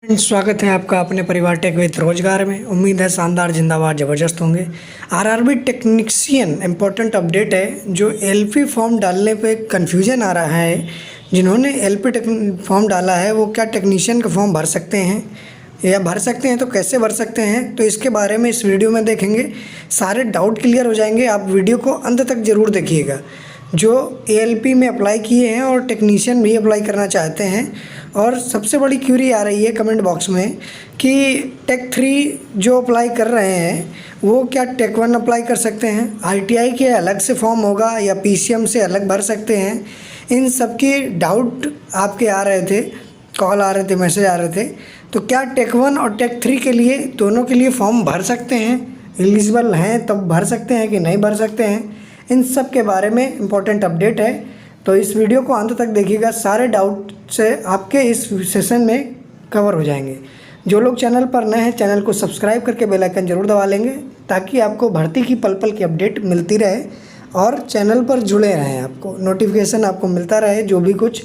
स्वागत है आपका अपने परिवार टेक विद रोजगार में। उम्मीद है शानदार जिंदाबाद ज़बरदस्त होंगे। आरआरबी टेक्नीशियन इम्पोर्टेंट अपडेट है। जो एलपी फॉर्म डालने पे कन्फ्यूजन आ रहा है, जिन्होंने एलपी फॉर्म डाला है वो क्या टेक्नीशियन का फॉर्म भर सकते हैं या भर सकते हैं तो कैसे भर सकते हैं, तो इसके बारे में इस वीडियो में देखेंगे। सारे डाउट क्लियर हो जाएंगे। आप वीडियो को अंत तक ज़रूर देखिएगा। जो एएलपी में अप्लाई किए हैं और टेक्नीशियन भी अप्लाई करना चाहते हैं, और सबसे बड़ी क्यूरी आ रही है कमेंट बॉक्स में कि टेक 3 जो अप्लाई कर रहे हैं वो क्या टेक 1 अप्लाई कर सकते हैं, आईटीआई के अलग से फॉर्म होगा या पीसीएम से अलग भर सकते हैं। इन सब के डाउट आपके आ रहे थे, कॉल आ रहे थे, मैसेज आ रहे थे। तो क्या टेक 1 और टेक 3 के लिए, दोनों के लिए फॉर्म भर सकते हैं, एलिजिबल हैं तब भर सकते हैं कि नहीं भर सकते हैं, इन सब के बारे में इम्पोर्टेंट अपडेट है। तो इस वीडियो को अंत तक देखिएगा। सारे डाउट से आपके इस सेशन में कवर हो जाएंगे। जो लोग चैनल पर नए हैं, चैनल को सब्सक्राइब करके बेल आइकन जरूर दबा लेंगे, ताकि आपको भर्ती की पल पल की अपडेट मिलती रहे और चैनल पर जुड़े रहें, आपको नोटिफिकेशन आपको मिलता रहे। जो भी कुछ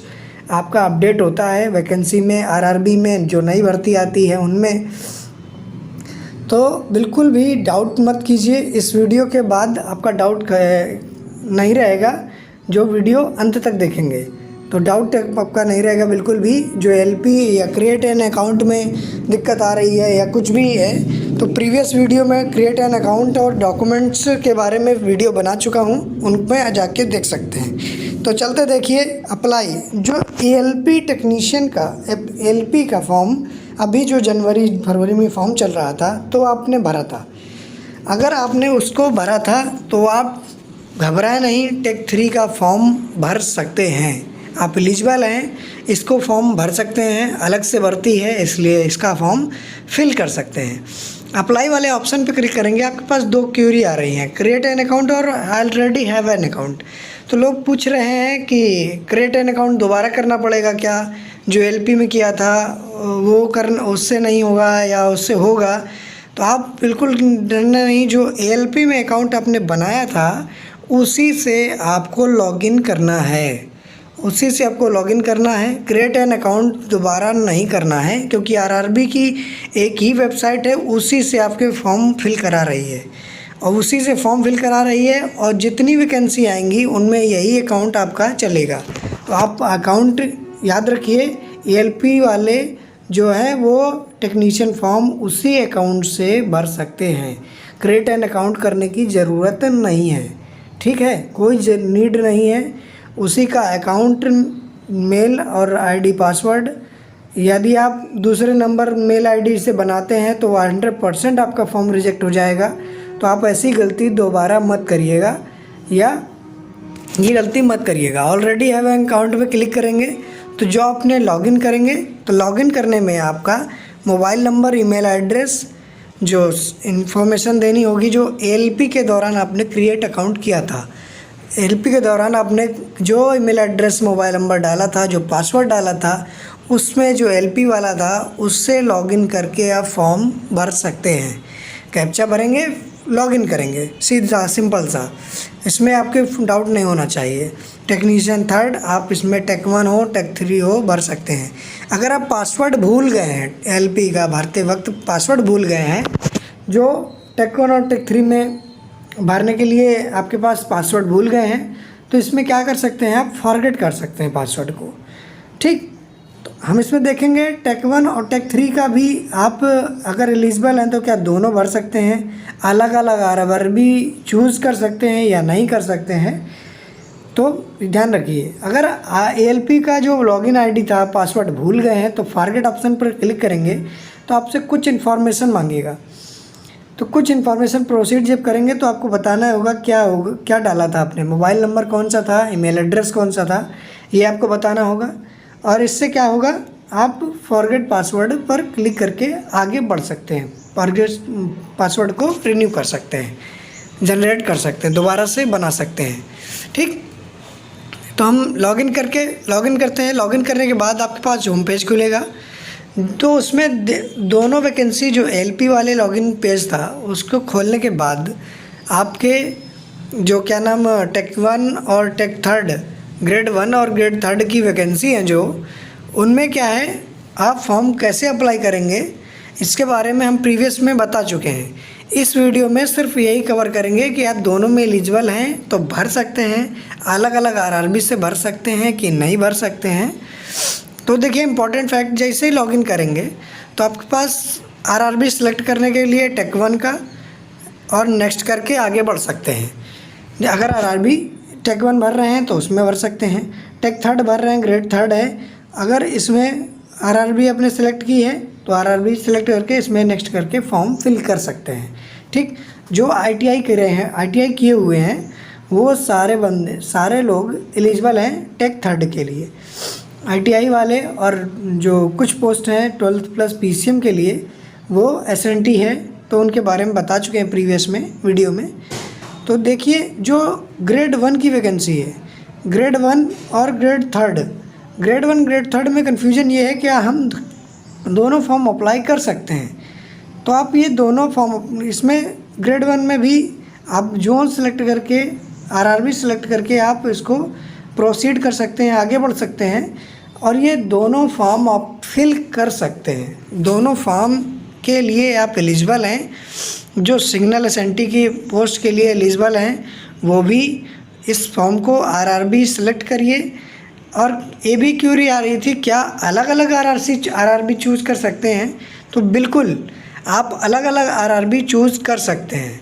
आपका अपडेट होता है वैकेंसी में, आरआरबी में जो नई भर्ती आती है उनमें, तो बिल्कुल भी डाउट मत कीजिए। इस वीडियो के बाद आपका डाउट नहीं रहेगा। जो वीडियो अंत तक देखेंगे तो डाउट आपका नहीं रहेगा बिल्कुल भी। जो एलपी या क्रिएट एन अकाउंट में दिक्कत आ रही है या कुछ भी है, तो प्रीवियस वीडियो में क्रिएट एन अकाउंट और डॉक्यूमेंट्स के बारे में वीडियो बना चुका हूँ, उनमें जाके देख सकते हैं। तो चलते देखिए अप्लाई। जो एलपी टेक्नीशियन का एलपी का फॉर्म अभी जो जनवरी फरवरी में फॉर्म चल रहा था, तो आपने भरा था। अगर आपने उसको भरा था तो आप घबराएं नहीं, टेक 3 का फॉर्म भर सकते हैं। आप एलिजिबल हैं, इसको फॉर्म भर सकते हैं। अलग से भर्ती है इसलिए इसका फॉर्म फिल कर सकते हैं। अप्लाई वाले ऑप्शन पे क्लिक करेंगे। आपके पास दो क्यूरी आ रही हैं, क्रिएट एन अकाउंट और ऑलरेडी हैव एन अकाउंट। तो लोग पूछ रहे हैं कि क्रिएट एन अकाउंट दोबारा करना पड़ेगा क्या, जो एलपी में किया था वो करना, उससे नहीं होगा या उससे होगा। तो आप बिल्कुल डरना नहीं। जो एएलपी में अकाउंट आपने बनाया था उसी से आपको लॉगिन करना है, उसी से आपको लॉगिन करना है। क्रिएट एन अकाउंट दोबारा नहीं करना है, क्योंकि आरआरबी की एक ही वेबसाइट है, उसी से आपके फॉर्म फिल करा रही है और उसी से फॉर्म फिल करा रही है। और जितनी वैकेंसी आएंगी उनमें यही अकाउंट आपका चलेगा। तो आप अकाउंट याद रखिए, एएलपी वाले जो है वो टेक्नीशियन फॉर्म उसी अकाउंट से भर सकते हैं। क्रिएट एन अकाउंट करने की ज़रूरत नहीं है, ठीक है, कोई नीड नहीं है। उसी का अकाउंट, मेल और आईडी पासवर्ड, यदि आप दूसरे नंबर मेल आईडी से बनाते हैं तो 100% आपका फॉर्म रिजेक्ट हो जाएगा। तो आप ऐसी गलती दोबारा मत करिएगा, या ये गलती मत करिएगा। ऑलरेडी हैव एन अकाउंट पे क्लिक करेंगे तो जो आपने लॉगिन करेंगे, तो लॉगिन करने में आपका मोबाइल नंबर, ईमेल एड्रेस, जो इन्फॉर्मेशन देनी होगी जो एलपी के दौरान आपने क्रिएट अकाउंट किया था। एलपी के दौरान आपने जो ईमेल एड्रेस, मोबाइल नंबर डाला था, जो पासवर्ड डाला था, उसमें जो एलपी वाला था उससे लॉगिन करके आप फॉर्म भर सकते हैं। कैप्चा भरेंगे, लॉगिन करेंगे, सीधा सिंपल सा। इसमें आपके डाउट नहीं होना चाहिए। टेक्नीशियन 3 आप इसमें टेक 1 हो, टेक 3 हो, भर सकते हैं। अगर आप पासवर्ड भूल गए हैं, एलपी का भरते वक्त पासवर्ड भूल गए हैं, जो टेक 1 और टेक 3 में भरने के लिए आपके पास पासवर्ड भूल गए हैं, तो इसमें क्या कर सकते हैं, आप फॉरगेट कर सकते हैं पासवर्ड को, ठीक। तो हम इसमें देखेंगे टेक 1 और टेक 3 का भी आप अगर एलिजिबल हैं तो क्या दोनों भर सकते हैं, अलग अलग आरआरबी चूज़ कर सकते हैं या नहीं कर सकते हैं। तो ध्यान रखिए, अगर एएलपी का जो लॉगिन आईडी था, पासवर्ड भूल गए हैं, तो फॉरगेट ऑप्शन पर क्लिक करेंगे तो आपसे कुछ इन्फॉर्मेशन मांगेगा। तो कुछ इन्फॉर्मेशन प्रोसीड जब करेंगे तो आपको बताना होगा, क्या डाला था आपने, मोबाइल नंबर कौन सा था, ईमेल एड्रेस कौन सा था, ये आपको बताना होगा। और इससे क्या होगा, आप फॉरगेट पासवर्ड पर क्लिक करके आगे बढ़ सकते हैं। फॉरगेट पासवर्ड को रिन्यू कर सकते हैं, जनरेट कर सकते हैं, दोबारा से बना सकते हैं, ठीक। तो हम लॉगिन करते हैं। लॉगिन करने के बाद आपके पास होम पेज खुलेगा। तो उसमें दोनों वैकेंसी, जो एलपी वाले लॉगिन पेज था उसको खोलने के बाद आपके जो क्या नाम टेक 1 और टेक 3 ग्रेड 1 और ग्रेड 3 की वैकेंसी हैं, जो उनमें क्या है, आप फॉर्म कैसे अप्लाई करेंगे इसके बारे में हम प्रीवियस में बता चुके हैं। इस वीडियो में सिर्फ यही कवर करेंगे कि आप दोनों में एलिजिबल हैं तो भर सकते हैं, अलग अलग आरआरबी से भर सकते हैं कि नहीं भर सकते हैं। तो देखिए इंपॉर्टेंट फैक्ट, जैसे ही लॉगिन करेंगे तो आपके पास आरआरबी सेलेक्ट करने के लिए टेक 1 का और नेक्स्ट करके आगे बढ़ सकते हैं। अगर आरआरबी टेक 1 भर रहे हैं तो उसमें भर सकते हैं, टेक 3 भर रहे हैं, ग्रेड 3 है, अगर इसमें आरआरबी आपने सेलेक्ट की है तो आरआरबी सेलेक्ट करके इसमें नेक्स्ट करके फॉर्म फिल कर सकते हैं। ठीक, जो आईटीआई कर रहे हैं, आईटीआई किए हुए हैं, वो सारे लोग एलिजिबल हैं टेक 3 के लिए। आईटीआई वाले और जो कुछ पोस्ट हैं 12th प्लस पीसीएम के लिए वो एसएनटी है, तो उनके बारे में बता चुके हैं प्रीवियस में वीडियो में। तो देखिए जो ग्रेड 1 की वैकेंसी है, ग्रेड 1 और ग्रेड 3, ग्रेड 1 ग्रेड 3 में कन्फ्यूजन ये है कि हम दोनों फॉर्म अप्लाई कर सकते हैं। तो आप ये दोनों फॉर्म, इसमें ग्रेड 1 में भी आप जोन सेलेक्ट करके आरआरबी सेलेक्ट करके आप इसको प्रोसीड कर सकते हैं, आगे बढ़ सकते हैं और ये दोनों फॉर्म आप फिल कर सकते हैं। दोनों फॉर्म के लिए आप एलिजिबल हैं। जो सिग्नल एसएनटी की पोस्ट के लिए एलिजिबल हैं वो भी इस फॉर्म को आरआरबी सेलेक्ट करिए। और ये भी क्यूरी आ रही थी क्या अलग अलग आरआरबी चूज़ कर सकते हैं, तो बिल्कुल आप अलग अलग आरआरबी चूज़ कर सकते हैं।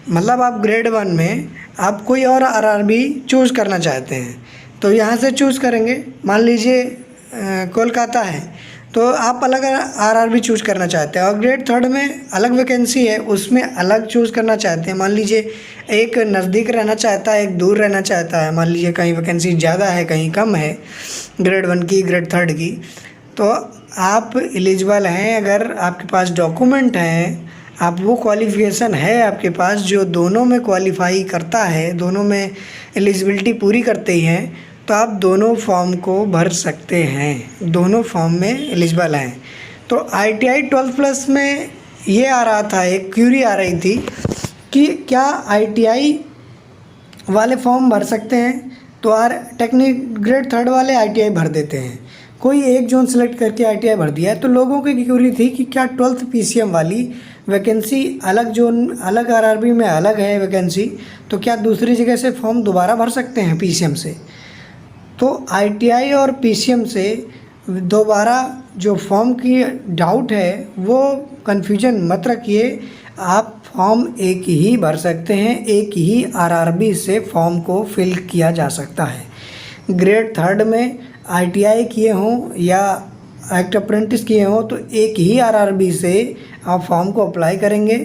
मतलब आप ग्रेड 1 में आप कोई और आरआरबी चूज़ करना चाहते हैं तो यहाँ से चूज़ करेंगे। मान लीजिए कोलकाता है तो आप अलग आरआरबी चूज़ करना चाहते हैं, और ग्रेड 3 में अलग वैकेंसी है उसमें अलग चूज़ करना चाहते हैं। मान लीजिए एक नज़दीक रहना चाहता है, एक दूर रहना चाहता है, मान लीजिए कहीं वैकेंसी ज़्यादा है कहीं कम है ग्रेड 1 की ग्रेड 3 की, तो आप एलिजिबल हैं अगर आपके पास डॉक्यूमेंट हैं, आप वो क्वालिफ़िकेशन है आपके पास जो दोनों में क्वालिफाई करता है, दोनों में एलिजिबिलिटी पूरी करते ही हैं, तो आप दोनों फॉर्म को भर सकते हैं, दोनों फॉर्म में एलिजिबल हैं। तो आईटीआई 12th प्लस में ये आ रहा था, एक क्यूरी आ रही थी कि क्या आईटीआई वाले फॉर्म भर सकते हैं, तो ग्रेड 3 वाले आईटीआई भर देते हैं। कोई एक जोन सेलेक्ट करके आईटीआई भर दिया है, तो लोगों की क्यूरी थी कि क्या 12th पीसीएम वाली वैकेंसी अलग जोन अलग आरआरबी में अलग है वैकेंसी, तो क्या दूसरी जगह से फॉर्म दोबारा भर सकते हैं पीसीएम से। तो आईटीआई और पीसीएम से दोबारा जो फॉर्म की डाउट है वो कन्फ्यूजन मत रखिए, आप फॉर्म एक ही भर सकते हैं, एक ही आरआरबी से फॉर्म को फिल किया जा सकता है। ग्रेड 3 में आईटीआई किए हों या एक्ट अप्रेंटिस किए हों तो एक ही आरआरबी से आप फॉर्म को अप्लाई करेंगे,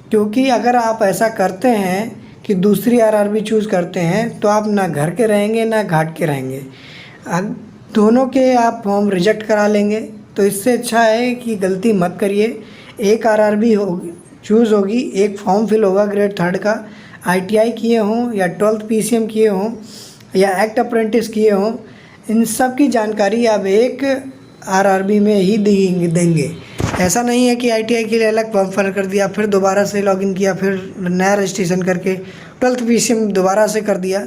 क्योंकि अगर आप ऐसा करते हैं कि दूसरी आरआरबी चूज़ करते हैं तो आप ना घर के रहेंगे ना घाट के रहेंगे, दोनों के आप फॉर्म रिजेक्ट करा लेंगे। तो इससे अच्छा है कि गलती मत करिए, एक आरआरबी होगी चूज़ होगी, एक फॉर्म फिल होगा ग्रेड 3 का, आईटीआई किए हों या 12th पीसीएम किए हों या एक्ट अप्रेंटिस किए हों, इन सब की जानकारी आप एक आरआरबी में ही देंगे। ऐसा नहीं है कि आईटीआई के लिए अलग फॉर्म फिल कर दिया, फिर दोबारा से लॉगिन किया, फिर नया रजिस्ट्रेशन करके 12th पीसीएम दोबारा से कर दिया,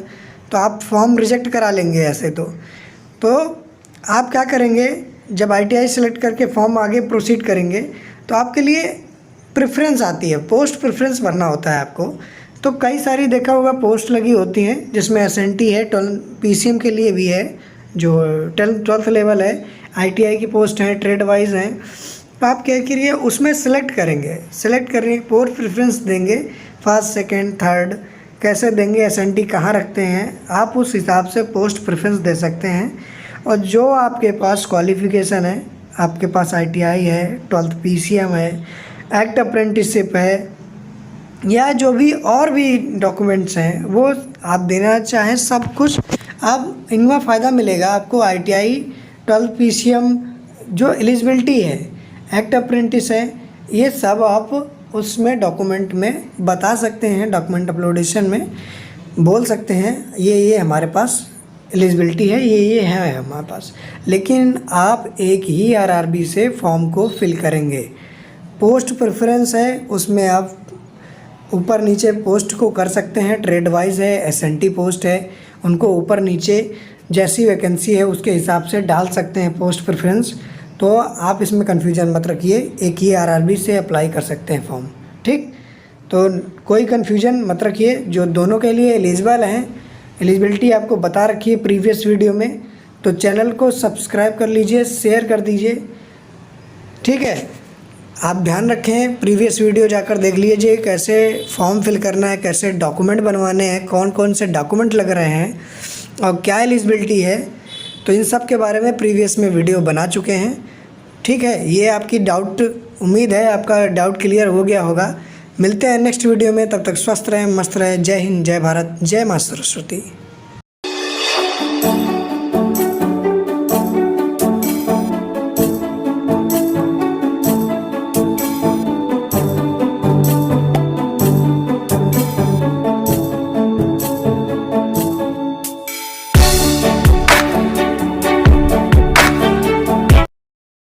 तो आप फॉर्म रिजेक्ट करा लेंगे ऐसे। तो आप क्या करेंगे, जब आईटीआई सेलेक्ट करके फॉर्म आगे प्रोसीड करेंगे तो आपके लिए प्रेफरेंस आती है, पोस्ट प्रेफरेंस भरना होता है आपको। तो कई सारी देखा होगा पोस्ट लगी होती हैं जिसमें एसएनटी है, पीसीएम के लिए भी है, जो 12th लेवल है, आईटीआई की पोस्ट हैं, ट्रेड वाइज हैं। तो आप क्या करिए उसमें सेलेक्ट करेंगे, पोस्ट प्रेफरेंस देंगे, फर्स्ट सेकंड थर्ड कैसे देंगे, एसएनटी कहाँ रखते हैं, आप उस हिसाब से पोस्ट प्रेफरेंस दे सकते हैं। और जो आपके पास क्वालिफ़िकेशन है, आपके पास आईटीआई है, 12th पीसीएम है, एक्ट अप्रेंटिसशिप है, या जो भी और भी डॉक्यूमेंट्स हैं वो आप देना चाहें, सब कुछ आप इनमें फ़ायदा मिलेगा आपको। आईटीआई 12th पीसीएम जो एलिजिबिलिटी है, एक्ट अप्रेंटिस है, ये सब आप उसमें डॉक्यूमेंट में बता सकते हैं, डॉक्यूमेंट अपलोडेशन में बोल सकते हैं ये हमारे पास एलिजिबिलिटी है, ये है हमारे पास। लेकिन आप एक ही आरआरबी से फॉर्म को फिल करेंगे। पोस्ट प्रेफरेंस है, उसमें आप ऊपर नीचे पोस्ट को कर सकते हैं, ट्रेड वाइज है, एसएनटी पोस्ट है, उनको ऊपर नीचे जैसी वैकेंसी है उसके हिसाब से डाल सकते हैं पोस्ट प्रेफरेंस। तो आप इसमें कन्फ्यूजन मत रखिए, एक ही आरआरबी से अप्लाई कर सकते हैं फॉर्म। ठीक, तो कोई कन्फ्यूजन मत रखिए, जो दोनों के लिए एलिजिबल हैं, एलिजिबिलिटी आपको बता रखी है प्रीवियस वीडियो में। तो चैनल को सब्सक्राइब कर लीजिए, शेयर कर दीजिए। ठीक है, आप ध्यान रखें, प्रीवियस वीडियो जाकर देख लीजिए कैसे फॉर्म फिल करना है, कैसे डॉक्यूमेंट बनवाने हैं, कौन कौन से डॉक्यूमेंट लग रहे हैं और क्या एलिजिबिलिटी है। तो इन सब के बारे में प्रीवियस में वीडियो बना चुके हैं। ठीक है, ये आपकी डाउट, उम्मीद है आपका डाउट क्लियर हो गया होगा। मिलते हैं नेक्स्ट वीडियो में, तब तक स्वस्थ रहें, मस्त रहें। जय हिंद, जय भारत, जय माँ सरस्वती।